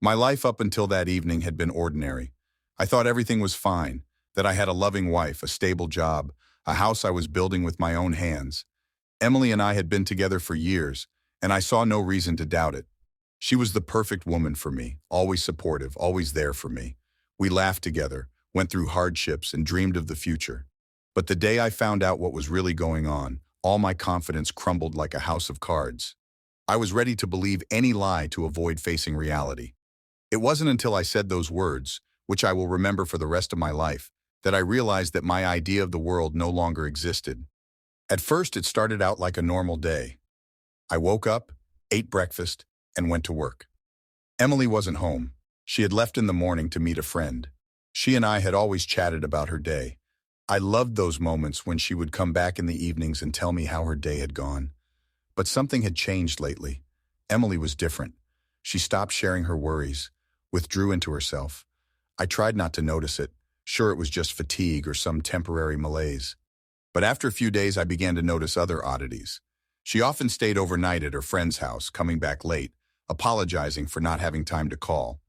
My life up until that evening had been ordinary. I thought everything was fine, that I had a loving wife, a stable job, a house I was building with my own hands. Emily and I had been together for years, and I saw no reason to doubt it. She was the perfect woman for me, always supportive, always there for me. We laughed together, went through hardships, and dreamed of the future. But the day I found out what was really going on, all my confidence crumbled like a house of cards. I was ready to believe any lie to avoid facing reality. It wasn't until I said those words, which I will remember for the rest of my life, that I realized that my idea of the world no longer existed. At first, it started out like a normal day. I woke up, ate breakfast, and went to work. Emily wasn't home. She had left in the morning to meet a friend. She and I had always chatted about her day. I loved those moments when she would come back in the evenings and tell me how her day had gone. But something had changed lately. Emily was different. She stopped sharing her worries, withdrew into herself. I tried not to notice it, sure it was just fatigue or some temporary malaise. But after a few days, I began to notice other oddities. She often stayed overnight at her friend's house, coming back late, apologizing for not having time to call.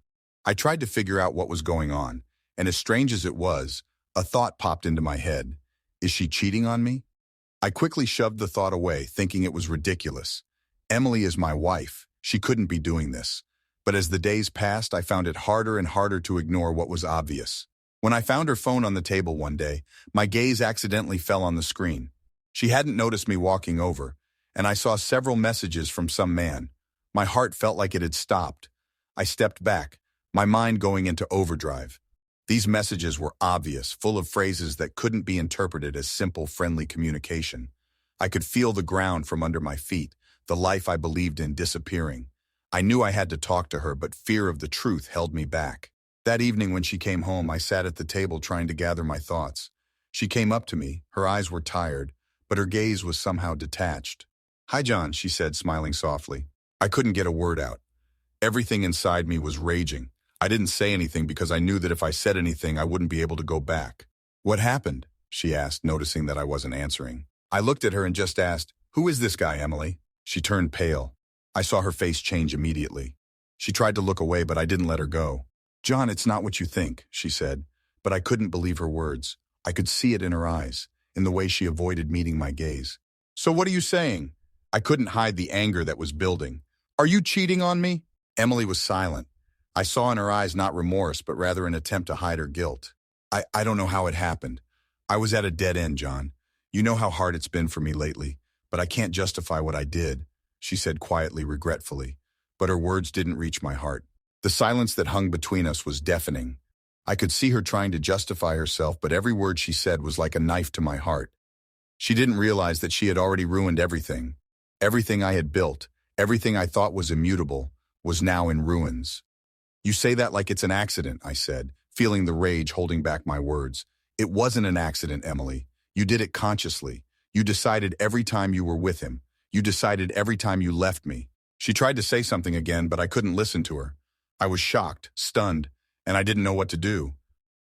I tried to figure out what was going on, and as strange as it was, a thought popped into my head. Is she cheating on me? I quickly shoved the thought away, thinking it was ridiculous. Emily is my wife. She couldn't be doing this. But as the days passed, I found it harder and harder to ignore what was obvious. When I found her phone on the table one day, my gaze accidentally fell on the screen. She hadn't noticed me walking over, and I saw several messages from some man. My heart felt like it had stopped. I stepped back, my mind going into overdrive. These messages were obvious, full of phrases that couldn't be interpreted as simple, friendly communication. I could feel the ground from under my feet, the life I believed in disappearing. I knew I had to talk to her, but fear of the truth held me back. That evening when she came home, I sat at the table trying to gather my thoughts. She came up to me, her eyes were tired, but her gaze was somehow detached. "Hi, John," she said, smiling softly. I couldn't get a word out. Everything inside me was raging. I didn't say anything because I knew that if I said anything, I wouldn't be able to go back. "What happened?" she asked, noticing that I wasn't answering. I looked at her and just asked, "Who is this guy, Emily?" She turned pale. I saw her face change immediately. She tried to look away, but I didn't let her go. "John, it's not what you think," she said, but I couldn't believe her words. I could see it in her eyes, in the way she avoided meeting my gaze. "So what are you saying?" I couldn't hide the anger that was building. "Are you cheating on me?" Emily was silent. I saw in her eyes not remorse, but rather an attempt to hide her guilt. I don't know how it happened. I was at a dead end, John. You know how hard it's been for me lately, but I can't justify what I did," she said quietly, regretfully. But her words didn't reach my heart. The silence that hung between us was deafening. I could see her trying to justify herself, but every word she said was like a knife to my heart. She didn't realize that she had already ruined everything. Everything I had built, everything I thought was immutable, was now in ruins. "You say that like it's an accident," I said, feeling the rage holding back my words. "It wasn't an accident, Emily. You did it consciously. You decided every time you were with him. You decided every time you left me." She tried to say something again, but I couldn't listen to her. I was shocked, stunned, and I didn't know what to do.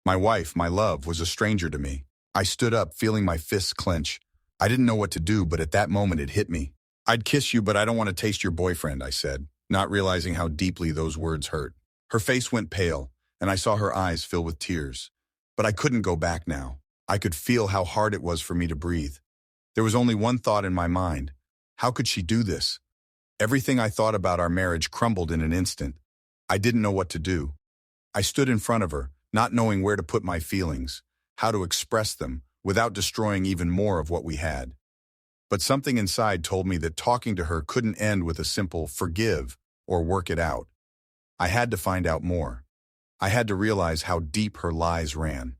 My wife, my love, was a stranger to me. I stood up, feeling my fists clench. I didn't know what to do, but at that moment it hit me. "I'd kiss you, but I don't want to taste your boyfriend," I said, not realizing how deeply those words hurt. Her face went pale, and I saw her eyes fill with tears. But I couldn't go back now. I could feel how hard it was for me to breathe. There was only one thought in my mind. How could she do this? Everything I thought about our marriage crumbled in an instant. I didn't know what to do. I stood in front of her, not knowing where to put my feelings, how to express them, without destroying even more of what we had. But something inside told me that talking to her couldn't end with a simple forgive or work it out. I had to find out more. I had to realize how deep her lies ran.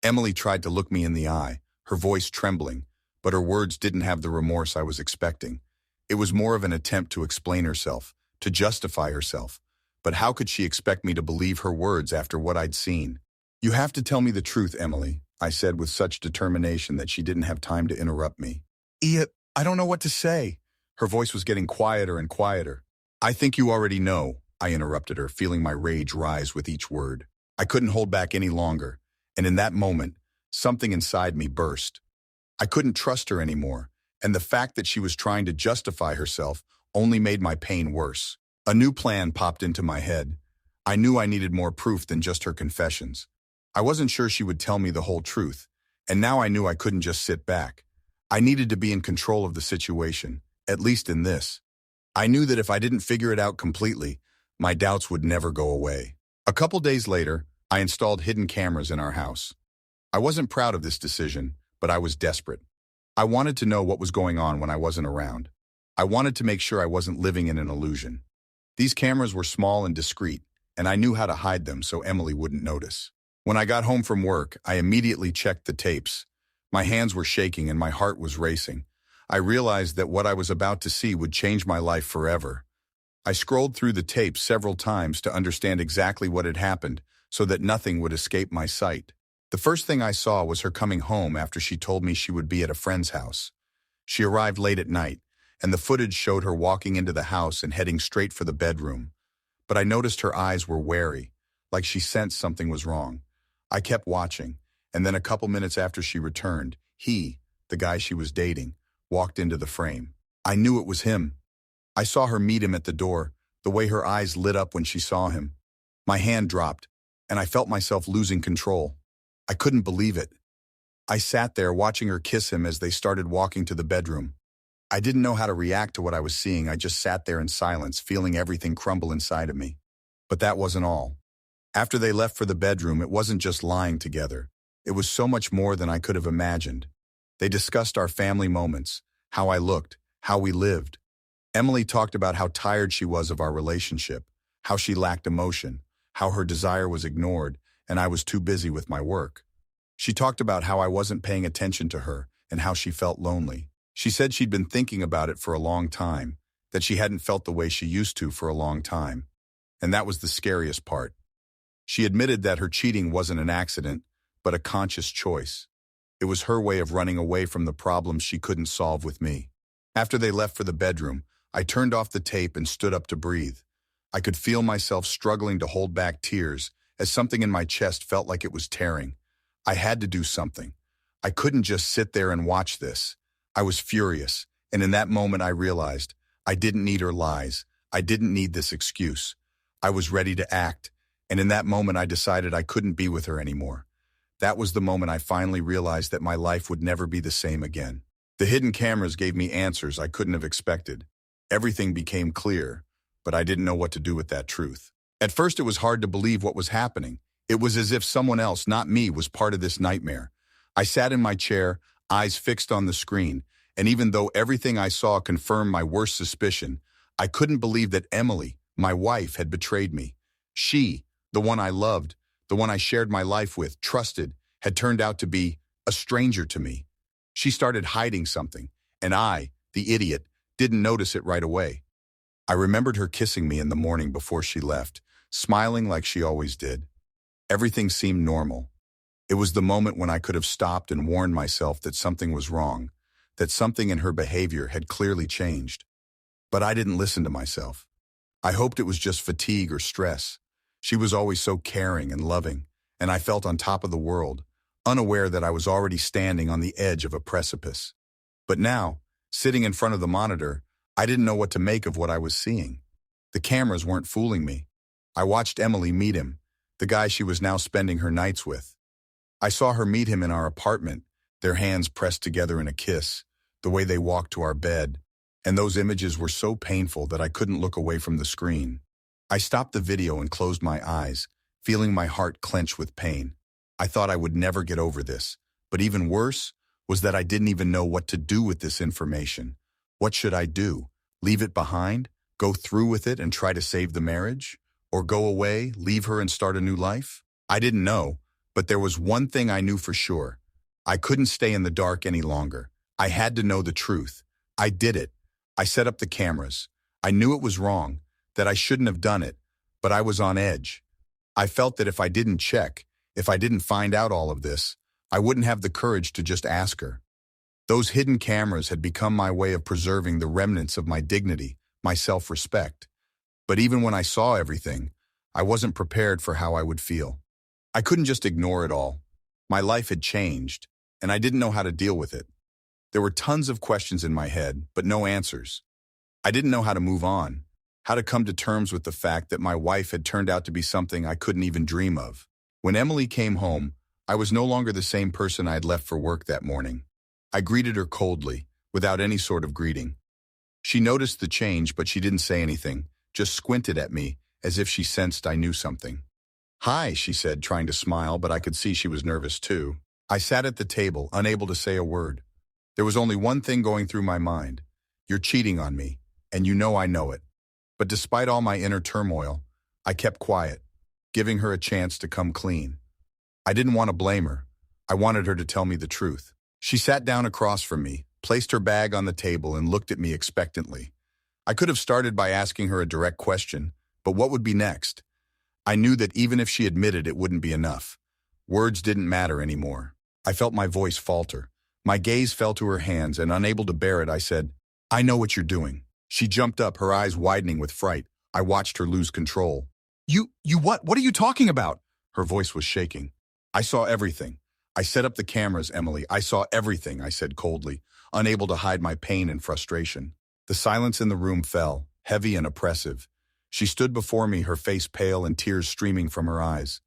Emily tried to look me in the eye, her voice trembling, but her words didn't have the remorse I was expecting. It was more of an attempt to explain herself, to justify herself. But how could she expect me to believe her words after what I'd seen? "You have to tell me the truth, Emily," I said with such determination that she didn't have time to interrupt me. I don't know what to say." Her voice was getting quieter and quieter. "I think you already know," I interrupted her, feeling my rage rise with each word. I couldn't hold back any longer, and in that moment, something inside me burst. I couldn't trust her anymore, and the fact that she was trying to justify herself only made my pain worse. A new plan popped into my head. I knew I needed more proof than just her confessions. I wasn't sure she would tell me the whole truth, and now I knew I couldn't just sit back. I needed to be in control of the situation, at least in this. I knew that if I didn't figure it out completely, my doubts would never go away. A couple days later, I installed hidden cameras in our house. I wasn't proud of this decision, but I was desperate. I wanted to know what was going on when I wasn't around. I wanted to make sure I wasn't living in an illusion. These cameras were small and discreet, and I knew how to hide them so Emily wouldn't notice. When I got home from work, I immediately checked the tapes. My hands were shaking and my heart was racing. I realized that what I was about to see would change my life forever. I scrolled through the tapes several times to understand exactly what had happened so that nothing would escape my sight. The first thing I saw was her coming home after she told me she would be at a friend's house. She arrived late at night, and the footage showed her walking into the house and heading straight for the bedroom. But I noticed her eyes were wary, like she sensed something was wrong. I kept watching, and then a couple minutes after she returned, he, the guy she was dating, walked into the frame. I knew it was him. I saw her meet him at the door, the way her eyes lit up when she saw him. My hand dropped, and I felt myself losing control. I couldn't believe it. I sat there watching her kiss him as they started walking to the bedroom. I didn't know how to react to what I was seeing. I just sat there in silence, feeling everything crumble inside of me. But that wasn't all. After they left for the bedroom, it wasn't just lying together. It was so much more than I could have imagined. They discussed our family moments, how I looked, how we lived. Emily talked about how tired she was of our relationship, how she lacked emotion, how her desire was ignored, and I was too busy with my work. She talked about how I wasn't paying attention to her and how she felt lonely. She said she'd been thinking about it for a long time, that she hadn't felt the way she used to for a long time. And that was the scariest part. She admitted that her cheating wasn't an accident, but a conscious choice. It was her way of running away from the problems she couldn't solve with me. After they left for the bedroom, I turned off the tape and stood up to breathe. I could feel myself struggling to hold back tears as something in my chest felt like it was tearing. I had to do something. I couldn't just sit there and watch this. I was furious, and in that moment I realized I didn't need her lies. I didn't need this excuse. I was ready to act, and in that moment I decided I couldn't be with her anymore. That was the moment I finally realized that my life would never be the same again. The hidden cameras gave me answers I couldn't have expected. Everything became clear, but I didn't know what to do with that truth. At first it was hard to believe what was happening. It was as if someone else, not me, was part of this nightmare. I sat in my chair, eyes fixed on the screen, and even though everything I saw confirmed my worst suspicion, I couldn't believe that Emily, my wife, had betrayed me. She, the one I loved, the one I shared my life with, trusted, had turned out to be a stranger to me. She started hiding something, and I, the idiot, didn't notice it right away. I remembered her kissing me in the morning before she left, smiling like she always did. Everything seemed normal. It was the moment when I could have stopped and warned myself that something was wrong, that something in her behavior had clearly changed. But I didn't listen to myself. I hoped it was just fatigue or stress. She was always so caring and loving, and I felt on top of the world, unaware that I was already standing on the edge of a precipice. But now, sitting in front of the monitor, I didn't know what to make of what I was seeing. The cameras weren't fooling me. I watched Emily meet him, the guy she was now spending her nights with. I saw her meet him in our apartment, their hands pressed together in a kiss, the way they walked to our bed, and those images were so painful that I couldn't look away from the screen. I stopped the video and closed my eyes, feeling my heart clench with pain. I thought I would never get over this, but even worse was that I didn't even know what to do with this information. What should I do? Leave it behind? Go through with it and try to save the marriage? Or go away, leave her and start a new life? I didn't know, but there was one thing I knew for sure. I couldn't stay in the dark any longer. I had to know the truth. I did it. I set up the cameras. I knew it was wrong, that I shouldn't have done it, but I was on edge. I felt that if I didn't check, if I didn't find out all of this, I wouldn't have the courage to just ask her. Those hidden cameras had become my way of preserving the remnants of my dignity, my self-respect. But even when I saw everything, I wasn't prepared for how I would feel. I couldn't just ignore it all. My life had changed, and I didn't know how to deal with it. There were tons of questions in my head, but no answers. I didn't know how to move on. how to come to terms with the fact that my wife had turned out to be something I couldn't even dream of. When Emily came home, I was no longer the same person I had left for work that morning. I greeted her coldly, without any sort of greeting. She noticed the change, but she didn't say anything, just squinted at me, as if she sensed I knew something. "Hi," she said, trying to smile, but I could see she was nervous too. I sat at the table, unable to say a word. There was only one thing going through my mind. You're cheating on me, and you know I know it. But despite all my inner turmoil, I kept quiet, giving her a chance to come clean. I didn't want to blame her. I wanted her to tell me the truth. She sat down across from me, placed her bag on the table, and looked at me expectantly. I could have started by asking her a direct question, but what would be next? I knew that even if she admitted, it wouldn't be enough. Words didn't matter anymore. I felt my voice falter. My gaze fell to her hands, and unable to bear it, I said, "I know what you're doing." She jumped up, her eyes widening with fright. I watched her lose control. You what? What are you talking about?" Her voice was shaking. "I saw everything. I set up the cameras, Emily. I saw everything," I said coldly, unable to hide my pain and frustration. The silence in the room fell, heavy and oppressive. She stood before me, her face pale and tears streaming from her eyes.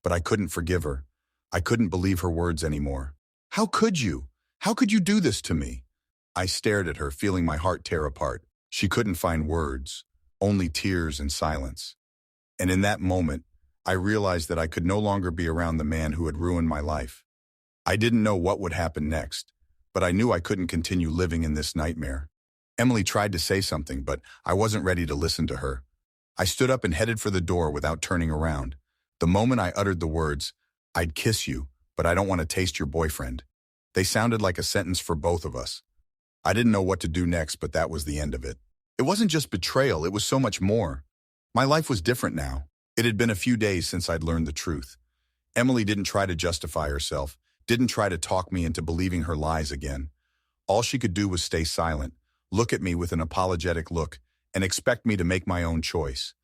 But I couldn't forgive her. I couldn't believe her words anymore. "How could you? How could you do this to me?" I stared at her, feeling my heart tear apart. She couldn't find words, only tears and silence. And in that moment, I realized that I could no longer be around the man who had ruined my life. I didn't know what would happen next, but I knew I couldn't continue living in this nightmare. Emily tried to say something, but I wasn't ready to listen to her. I stood up and headed for the door without turning around. The moment I uttered the words, "I'd kiss you, but I don't want to taste your boyfriend," they sounded like a sentence for both of us. I didn't know what to do next, but that was the end of it. It wasn't just betrayal, it was so much more. My life was different now. It had been a few days since I'd learned the truth. Emily didn't try to justify herself, didn't try to talk me into believing her lies again. All she could do was stay silent, look at me with an apologetic look, and expect me to make my own choice.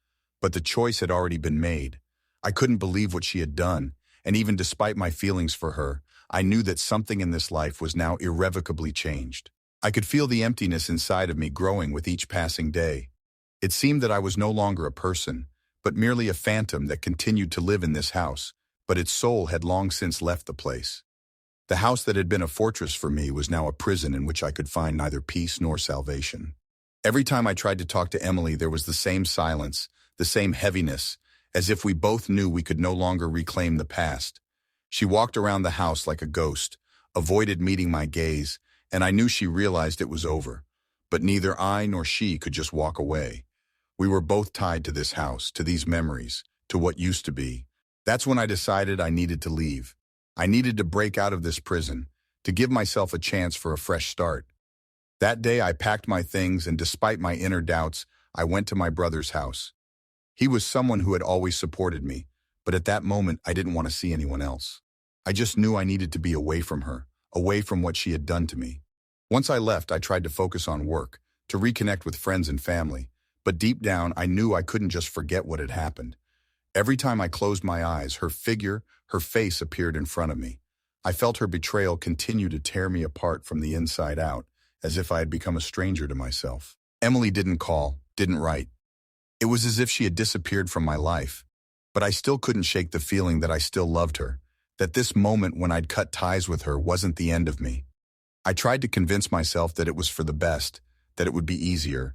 But the choice had already been made. I couldn't believe what she had done, and even despite my feelings for her, I knew that something in this life was now irrevocably changed. I could feel the emptiness inside of me growing with each passing day. It seemed that I was no longer a person, but merely a phantom that continued to live in this house, but its soul had long since left the place. The house that had been a fortress for me was now a prison in which I could find neither peace nor salvation. Every time I tried to talk to Emily, there was the same silence, the same heaviness, as if we both knew we could no longer reclaim the past. She walked around the house like a ghost, avoided meeting my gaze, and I knew she realized it was over. But neither I nor she could just walk away. We were both tied to this house, to these memories, to what used to be. That's when I decided I needed to leave. I needed to break out of this prison, to give myself a chance for a fresh start. That day I packed my things, and despite my inner doubts, I went to my brother's house. He was someone who had always supported me, but at that moment I didn't want to see anyone else. I just knew I needed to be away from her, away from what she had done to me. Once I left, I tried to focus on work, to reconnect with friends and family, but deep down I knew I couldn't just forget what had happened. Every time I closed my eyes, her figure, her face appeared in front of me. I felt her betrayal continue to tear me apart from the inside out, as if I had become a stranger to myself. Emily didn't call, didn't write. It was as if she had disappeared from my life. But I still couldn't shake the feeling that I still loved her, that this moment when I'd cut ties with her wasn't the end of me. I tried to convince myself that it was for the best, that it would be easier,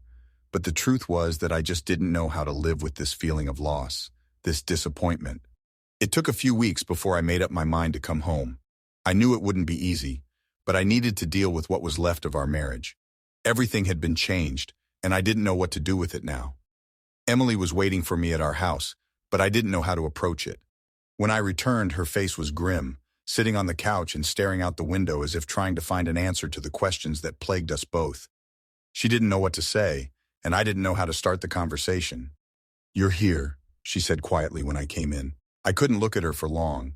but the truth was that I just didn't know how to live with this feeling of loss, this disappointment. It took a few weeks before I made up my mind to come home. I knew it wouldn't be easy, but I needed to deal with what was left of our marriage. Everything had been changed, and I didn't know what to do with it now. Emily was waiting for me at our house, but I didn't know how to approach it. When I returned, her face was grim, sitting on the couch and staring out the window as if trying to find an answer to the questions that plagued us both. She didn't know what to say, and I didn't know how to start the conversation. "You're here," she said quietly when I came in. I couldn't look at her for long.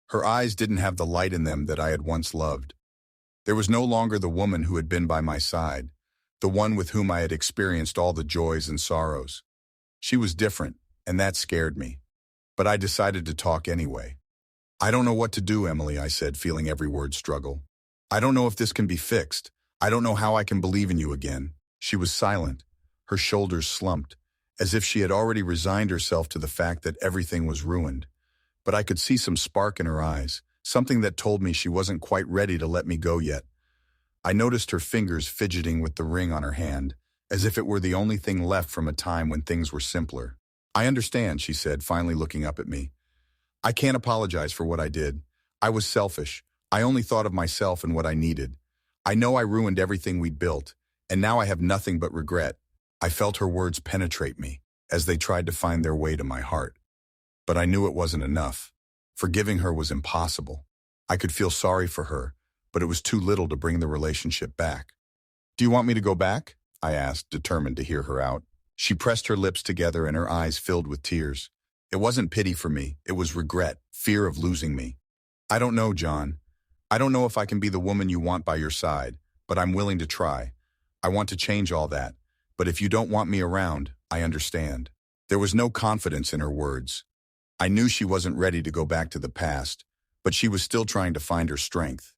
Her eyes didn't have the light in them that I had once loved. There was no longer the woman who had been by my side, the one with whom I had experienced all the joys and sorrows. She was different, and that scared me. But I decided to talk anyway. "I don't know what to do, Emily," I said, feeling every word struggle. "I don't know if this can be fixed. I don't know how I can believe in you again." She was silent, her shoulders slumped, as if she had already resigned herself to the fact that everything was ruined. But I could see some spark in her eyes, something that told me she wasn't quite ready to let me go yet. I noticed her fingers fidgeting with the ring on her hand, as if it were the only thing left from a time when things were simpler. "I understand," she said, finally looking up at me. "I can't apologize for what I did. I was selfish. I only thought of myself and what I needed. I know I ruined everything we'd built, and now I have nothing but regret." I felt her words penetrate me as they tried to find their way to my heart. But I knew it wasn't enough. Forgiving her was impossible. I could feel sorry for her, but it was too little to bring the relationship back. "Do you want me to go back?" I asked, determined to hear her out. She pressed her lips together and her eyes filled with tears. It wasn't pity for me, it was regret, fear of losing me. "I don't know, John. I don't know if I can be the woman you want by your side, but I'm willing to try. I want to change all that, but if you don't want me around, I understand." There was no confidence in her words. I knew she wasn't ready to go back to the past, but she was still trying to find her strength.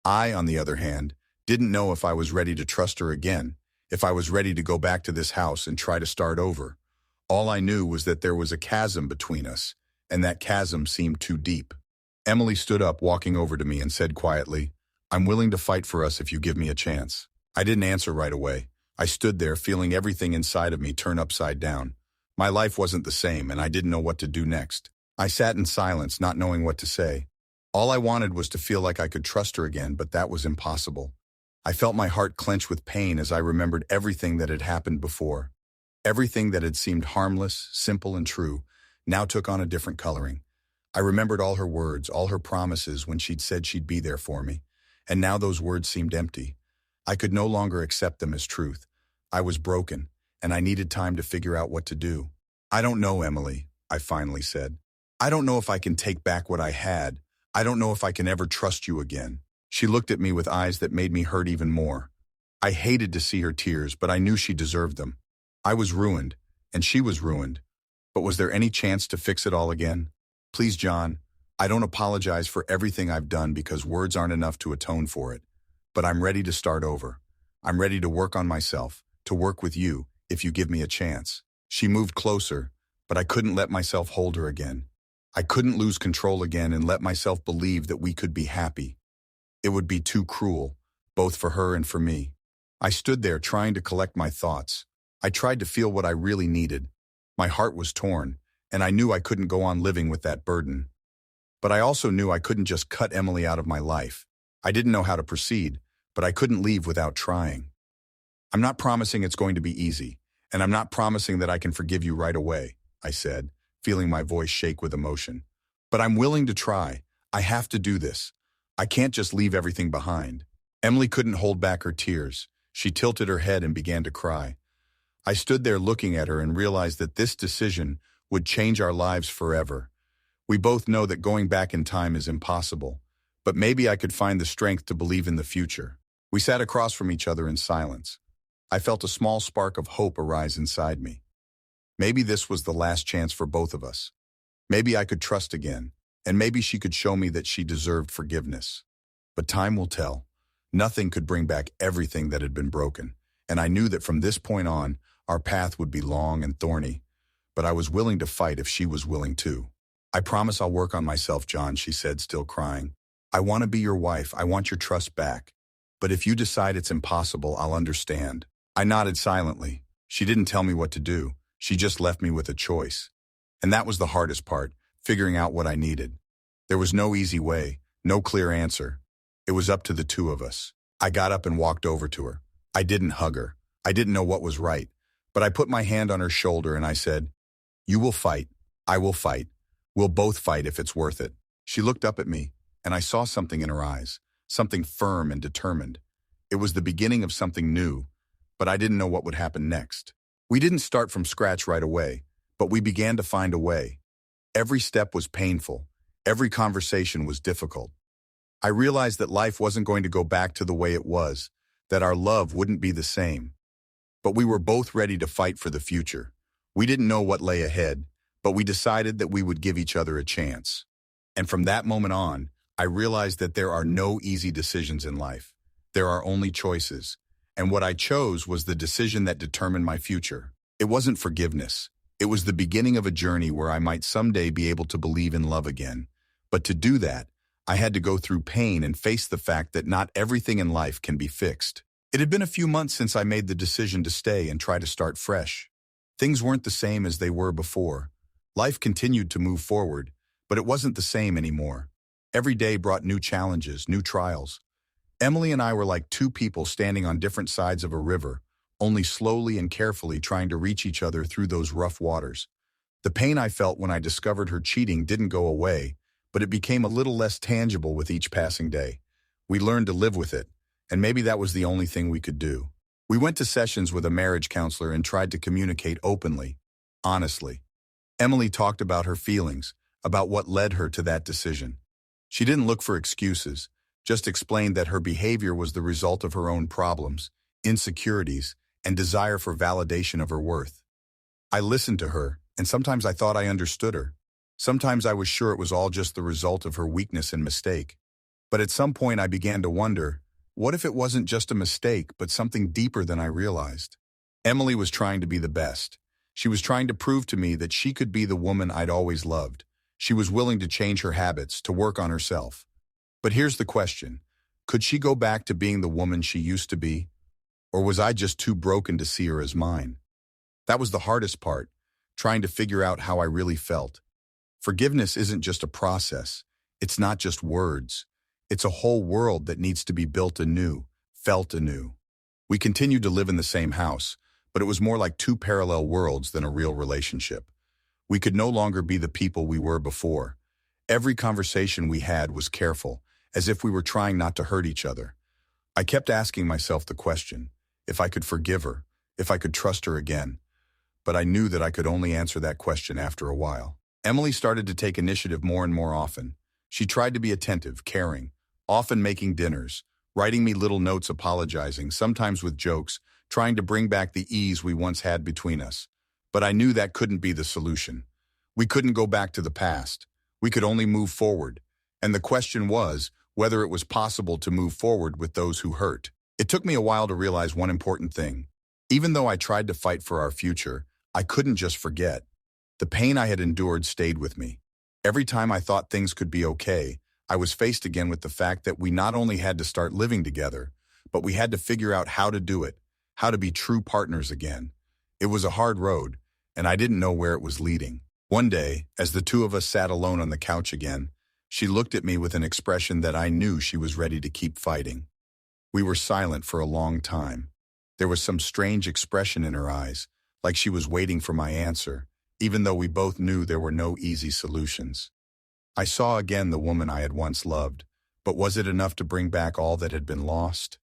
I, on the other hand, didn't know if I was ready to trust her again, if I was ready to go back to this house and try to start over. All I knew was that there was a chasm between us, and that chasm seemed too deep. Emily stood up, walking over to me, and said quietly, "I'm willing to fight for us if you give me a chance." I didn't answer right away. I stood there, feeling everything inside of me turn upside down. My life wasn't the same, and I didn't know what to do next. I sat in silence, not knowing what to say. All I wanted was to feel like I could trust her again, but that was impossible. I felt my heart clench with pain as I remembered everything that had happened before. Everything that had seemed harmless, simple, and true now took on a different coloring. I remembered all her words, all her promises when she'd said she'd be there for me, and now those words seemed empty. I could no longer accept them as truth. I was broken, and I needed time to figure out what to do. "I don't know, Emily," I finally said. "I don't know if I can take back what I had. I don't know if I can ever trust you again." She looked at me with eyes that made me hurt even more. I hated to see her tears, but I knew she deserved them. I was ruined, and she was ruined. But was there any chance to fix it all again? "Please, John, I don't apologize for everything I've done because words aren't enough to atone for it. But I'm ready to start over. I'm ready to work on myself, to work with you, if you give me a chance." She moved closer, but I couldn't let myself hold her again. I couldn't lose control again and let myself believe that we could be happy. It would be too cruel, both for her and for me. I stood there trying to collect my thoughts. I tried to feel what I really needed. My heart was torn, and I knew I couldn't go on living with that burden. But I also knew I couldn't just cut Emily out of my life. I didn't know how to proceed, but I couldn't leave without trying. "I'm not promising it's going to be easy, and I'm not promising that I can forgive you right away," I said, feeling my voice shake with emotion. "But I'm willing to try. I have to do this. I can't just leave everything behind." Emily couldn't hold back her tears. She tilted her head and began to cry. I stood there looking at her and realized that this decision would change our lives forever. We both know that going back in time is impossible, but maybe I could find the strength to believe in the future. We sat across from each other in silence. I felt a small spark of hope arise inside me. Maybe this was the last chance for both of us. Maybe I could trust again, and maybe she could show me that she deserved forgiveness. But time will tell. Nothing could bring back everything that had been broken, and I knew that from this point on, our path would be long and thorny, but I was willing to fight if she was willing too. "I promise I'll work on myself, John," she said, still crying. "I want to be your wife. I want your trust back. But if you decide it's impossible, I'll understand." I nodded silently. She didn't tell me what to do. She just left me with a choice. And that was the hardest part, figuring out what I needed. There was no easy way, no clear answer. It was up to the two of us. I got up and walked over to her. I didn't hug her. I didn't know what was right. But I put my hand on her shoulder and I said, "You will fight. I will fight. We'll both fight if it's worth it." She looked up at me, and I saw something in her eyes, something firm and determined. It was the beginning of something new, but I didn't know what would happen next. We didn't start from scratch right away, but we began to find a way. Every step was painful. Every conversation was difficult. I realized that life wasn't going to go back to the way it was, that our love wouldn't be the same. But we were both ready to fight for the future. We didn't know what lay ahead, but we decided that we would give each other a chance. And from that moment on, I realized that there are no easy decisions in life. There are only choices. And what I chose was the decision that determined my future. It wasn't forgiveness. It was the beginning of a journey where I might someday be able to believe in love again. But to do that, I had to go through pain and face the fact that not everything in life can be fixed. It had been a few months since I made the decision to stay and try to start fresh. Things weren't the same as they were before. Life continued to move forward, but it wasn't the same anymore. Every day brought new challenges, new trials. Emily and I were like two people standing on different sides of a river, only slowly and carefully trying to reach each other through those rough waters. The pain I felt when I discovered her cheating didn't go away, but it became a little less tangible with each passing day. We learned to live with it, and maybe that was the only thing we could do. We went to sessions with a marriage counselor and tried to communicate openly, honestly. Emily talked about her feelings, about what led her to that decision. She didn't look for excuses, just explained that her behavior was the result of her own problems, insecurities, and desire for validation of her worth. I listened to her, and sometimes I thought I understood her. Sometimes I was sure it was all just the result of her weakness and mistake. But at some point I began to wonder, what if it wasn't just a mistake, but something deeper than I realized? Emily was trying to be the best. She was trying to prove to me that she could be the woman I'd always loved. She was willing to change her habits, to work on herself. But here's the question. Could she go back to being the woman she used to be? Or was I just too broken to see her as mine? That was the hardest part, trying to figure out how I really felt. Forgiveness isn't just a process. It's not just words. It's a whole world that needs to be built anew, felt anew. We continued to live in the same house, but it was more like two parallel worlds than a real relationship. We could no longer be the people we were before. Every conversation we had was careful, as if we were trying not to hurt each other. I kept asking myself the question, if I could forgive her, if I could trust her again. But I knew that I could only answer that question after a while. Emily started to take initiative more and more often. She tried to be attentive, caring, often making dinners, writing me little notes apologizing, sometimes with jokes, trying to bring back the ease we once had between us. But I knew that couldn't be the solution. We couldn't go back to the past. We could only move forward. And the question was whether it was possible to move forward with those who hurt. It took me a while to realize one important thing. Even though I tried to fight for our future, I couldn't just forget. The pain I had endured stayed with me. Every time I thought things could be okay, I was faced again with the fact that we not only had to start living together, but we had to figure out how to do it, how to be true partners again. It was a hard road, and I didn't know where it was leading. One day, as the two of us sat alone on the couch again, she looked at me with an expression that I knew she was ready to keep fighting. We were silent for a long time. There was some strange expression in her eyes, like she was waiting for my answer, even though we both knew there were no easy solutions. I saw again the woman I had once loved, but was it enough to bring back all that had been lost?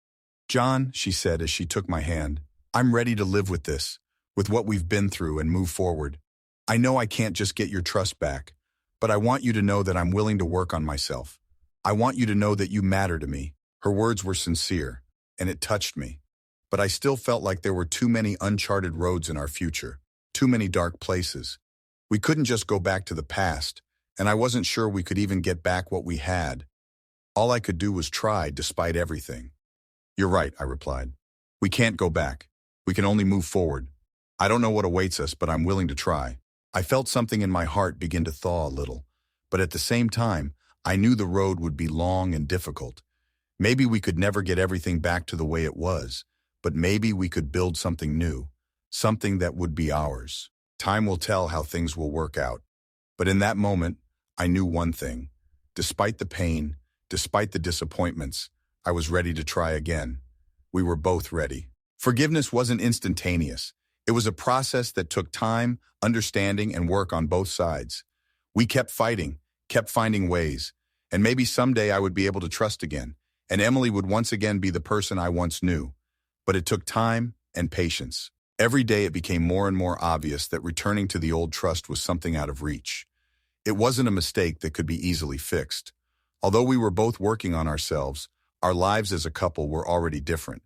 "John," she said as she took my hand, "I'm ready to live with this, with what we've been through and move forward. I know I can't just get your trust back, but I want you to know that I'm willing to work on myself. I want you to know that you matter to me." Her words were sincere, and it touched me. But I still felt like there were too many uncharted roads in our future, too many dark places. We couldn't just go back to the past, and I wasn't sure we could even get back what we had. All I could do was try, despite everything. "You're right," I replied. "We can't go back. We can only move forward. I don't know what awaits us, but I'm willing to try." I felt something in my heart begin to thaw a little, but at the same time, I knew the road would be long and difficult. Maybe we could never get everything back to the way it was, but maybe we could build something new, something that would be ours. Time will tell how things will work out. But in that moment, I knew one thing. Despite the pain, despite the disappointments, I was ready to try again. We were both ready. Forgiveness wasn't instantaneous. It was a process that took time, understanding, and work on both sides. We kept fighting, kept finding ways, and maybe someday I would be able to trust again, and Emily would once again be the person I once knew. But it took time and patience. Every day it became more and more obvious that returning to the old trust was something out of reach. It wasn't a mistake that could be easily fixed. Although we were both working on ourselves, our lives as a couple were already different.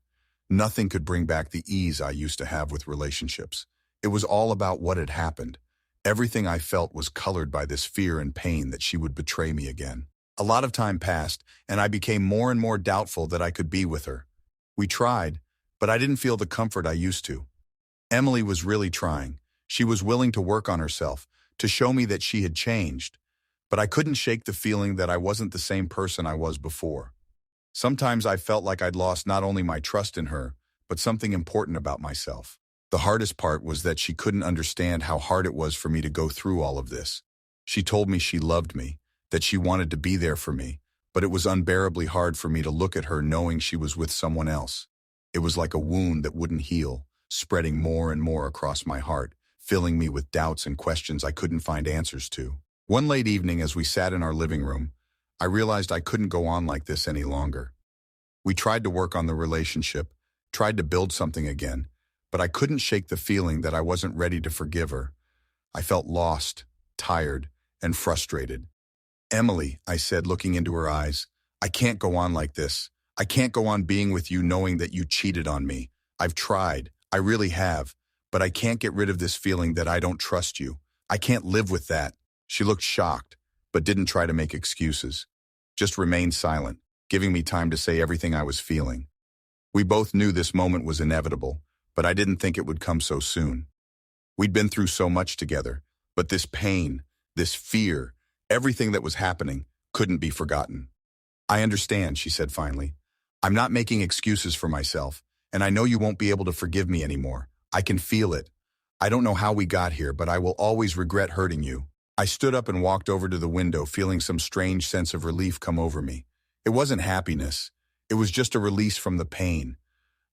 Nothing could bring back the ease I used to have with relationships. It was all about what had happened. Everything I felt was colored by this fear and pain that she would betray me again. A lot of time passed, and I became more and more doubtful that I could be with her. We tried, but I didn't feel the comfort I used to. Emily was really trying. She was willing to work on herself, to show me that she had changed. But I couldn't shake the feeling that I wasn't the same person I was before. Sometimes I felt like I'd lost not only my trust in her, but something important about myself. The hardest part was that she couldn't understand how hard it was for me to go through all of this. She told me she loved me, that she wanted to be there for me, but it was unbearably hard for me to look at her knowing she was with someone else. It was like a wound that wouldn't heal, spreading more and more across my heart, filling me with doubts and questions I couldn't find answers to. One late evening as we sat in our living room, I realized I couldn't go on like this any longer. We tried to work on the relationship, tried to build something again, but I couldn't shake the feeling that I wasn't ready to forgive her. I felt lost, tired, and frustrated. "Emily," I said, looking into her eyes, "I can't go on like this. I can't go on being with you knowing that you cheated on me. I've tried, I really have, but I can't get rid of this feeling that I don't trust you. I can't live with that." She looked shocked, but didn't try to make excuses. Just remained silent, giving me time to say everything I was feeling. We both knew this moment was inevitable, but I didn't think it would come so soon. We'd been through so much together, but this pain, this fear, everything that was happening couldn't be forgotten. "I understand," she said finally. "I'm not making excuses for myself, and I know you won't be able to forgive me anymore. I can feel it. I don't know how we got here, but I will always regret hurting you." I stood up and walked over to the window, feeling some strange sense of relief come over me. It wasn't happiness. It was just a release from the pain.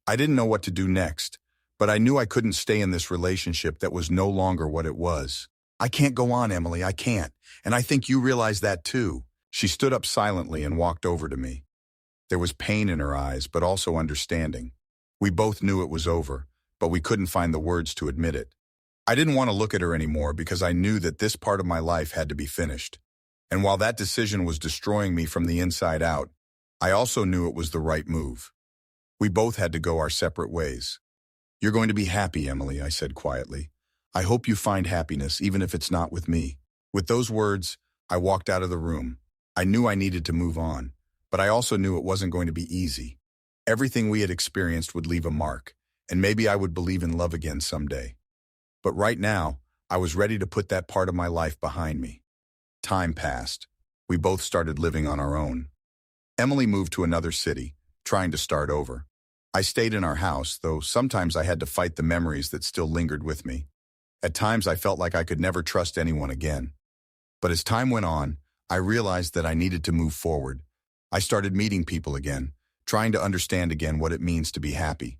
I didn't know what to do next, but I knew I couldn't stay in this relationship that was no longer what it was. "I can't go on, Emily, I can't. And I think you realize that too." She stood up silently and walked over to me. There was pain in her eyes, but also understanding. We both knew it was over, but we couldn't find the words to admit it. I didn't want to look at her anymore because I knew that this part of my life had to be finished. And while that decision was destroying me from the inside out, I also knew it was the right move. We both had to go our separate ways. "You're going to be happy, Emily," I said quietly. "I hope you find happiness, even if it's not with me." With those words, I walked out of the room. I knew I needed to move on, but I also knew it wasn't going to be easy. Everything we had experienced would leave a mark, and maybe I would believe in love again someday. But right now, I was ready to put that part of my life behind me. Time passed. We both started living on our own. Emily moved to another city, trying to start over. I stayed in our house, though sometimes I had to fight the memories that still lingered with me. At times I felt like I could never trust anyone again. But as time went on, I realized that I needed to move forward. I started meeting people again, trying to understand again what it means to be happy.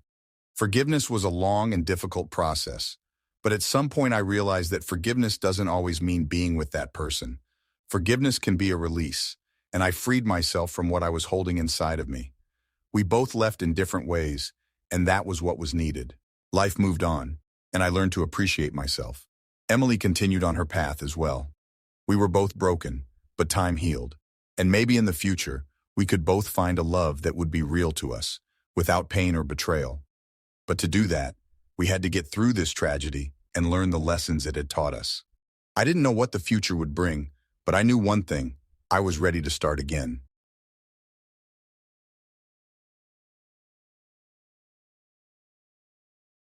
Forgiveness was a long and difficult process. But at some point I realized that forgiveness doesn't always mean being with that person. Forgiveness can be a release, and I freed myself from what I was holding inside of me. We both left in different ways, and that was what was needed. Life moved on, and I learned to appreciate myself. Emily continued on her path as well. We were both broken, but time healed. And maybe in the future, we could both find a love that would be real to us, without pain or betrayal. But to do that, we had to get through this tragedy and learn the lessons it had taught us. I didn't know what the future would bring, but I knew one thing: I was ready to start again.